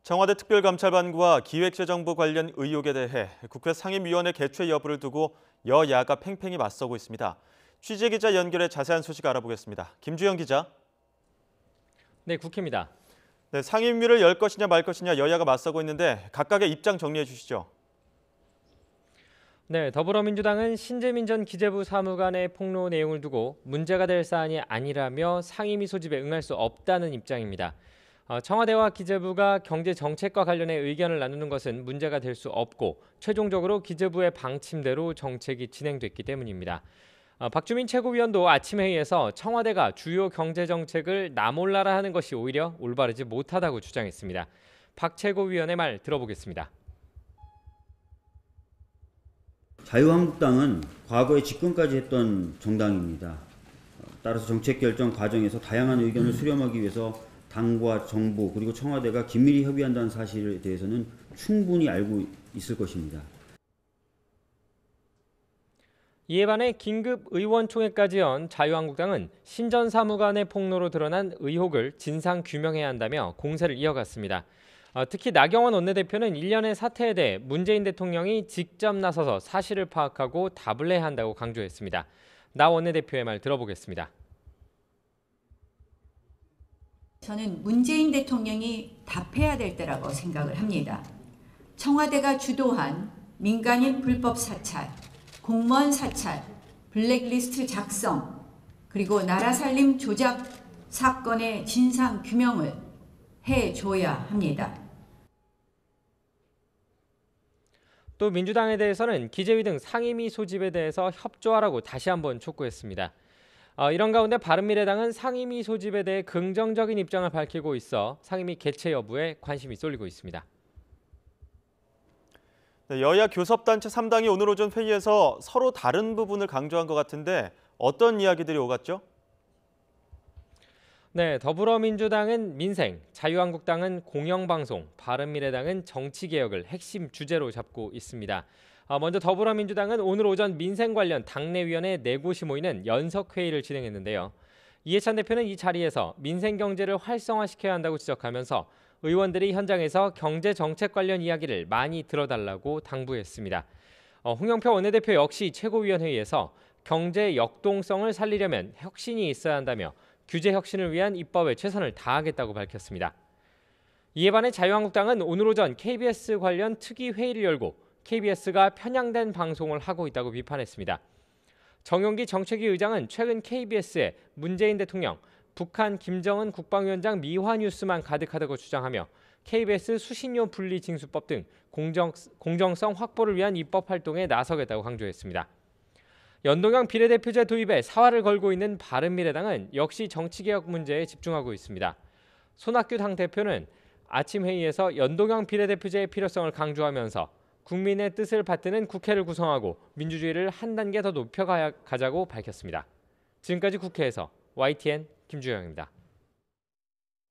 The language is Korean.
청와대 특별감찰반과 기획재정부 관련 의혹에 대해 국회 상임위원회 개최 여부를 두고 여야가 팽팽히 맞서고 있습니다. 취재기자 연결해 자세한 소식 알아보겠습니다. 김주영 기자. 네, 국회입니다. 네, 상임위를 열 것이냐 말 것이냐 여야가 맞서고 있는데 각각의 입장 정리해 주시죠. 네, 더불어민주당은 신재민 전 기재부 사무관의 폭로 내용을 두고 문제가 될 사안이 아니라며 상임위 소집에 응할 수 없다는 입장입니다. 청와대와 기재부가 경제 정책과 관련해 의견을 나누는 것은 문제가 될 수 없고 최종적으로 기재부의 방침대로 정책이 진행됐기 때문입니다. 박주민 최고위원도 아침 회의에서 청와대가 주요 경제 정책을 나몰라라 하는 것이 오히려 올바르지 못하다고 주장했습니다. 박 최고위원의 말 들어보겠습니다. 자유한국당은 과거에 집권까지 했던 정당입니다. 따라서 정책 결정 과정에서 다양한 의견을 수렴하기 위해서 당과 정부 그리고 청와대가 긴밀히 협의한다는 사실에 대해서는 충분히 알고 있을 것입니다. 이에 반해 긴급 의원총회까지 연 자유한국당은 신 전 사무관의 폭로로 드러난 의혹을 진상 규명해야 한다며 공세를 이어갔습니다. 특히 나경원 원내대표는 일련의 사태에 대해 문재인 대통령이 직접 나서서 사실을 파악하고 답을 내야 한다고 강조했습니다. 나 원내대표의 말 들어보겠습니다. 저는 문재인 대통령이 답해야 될 때라고 생각을 합니다. 청와대가 주도한 민간인 불법 사찰, 공무원 사찰, 블랙리스트 작성, 그리고 나라 살림 조작 사건의 진상 규명을 해줘야 합니다. 또 민주당에 대해서는 기재위 등 상임위 소집에 대해서 협조하라고 다시 한번 촉구했습니다. 이런 가운데 바른미래당은 상임위 소집에 대해 긍정적인 입장을 밝히고 있어 상임위 개최 여부에 관심이 쏠리고 있습니다. 네, 여야 교섭단체 3당이 오늘 오전 회의에서 서로 다른 부분을 강조한 것 같은데 어떤 이야기들이 오갔죠? 네, 더불어민주당은 민생, 자유한국당은 공영방송, 바른미래당은 정치개혁을 핵심 주제로 잡고 있습니다. 먼저 더불어민주당은 오늘 오전 민생 관련 당내위원회 4곳이 모이는 연석회의를 진행했는데요. 이해찬 대표는 이 자리에서 민생 경제를 활성화시켜야 한다고 지적하면서 의원들이 현장에서 경제 정책 관련 이야기를 많이 들어달라고 당부했습니다. 홍영표 원내대표 역시 최고위원회의에서 경제 역동성을 살리려면 혁신이 있어야 한다며 규제 혁신을 위한 입법에 최선을 다하겠다고 밝혔습니다. 이에 반해 자유한국당은 오늘 오전 KBS 관련 특위 회의를 열고 KBS가 편향된 방송을 하고 있다고 비판했습니다. 정용기 정책위 의장은 최근 KBS에 문재인 대통령, 북한 김정은 국방위원장 미화 뉴스만 가득하다고 주장하며 KBS 수신료 분리 징수법 등 공정성 확보를 위한 입법 활동에 나서겠다고 강조했습니다. 연동형 비례대표제 도입에 사활을 걸고 있는 바른미래당은 역시 정치개혁 문제에 집중하고 있습니다. 손학규 당대표는 아침 회의에서 연동형 비례대표제의 필요성을 강조하면서 국민의 뜻을 받드는 국회를 구성하고 민주주의를 한 단계 더 높여가자고 밝혔습니다. 지금까지 국회에서 YTN 김주영입니다.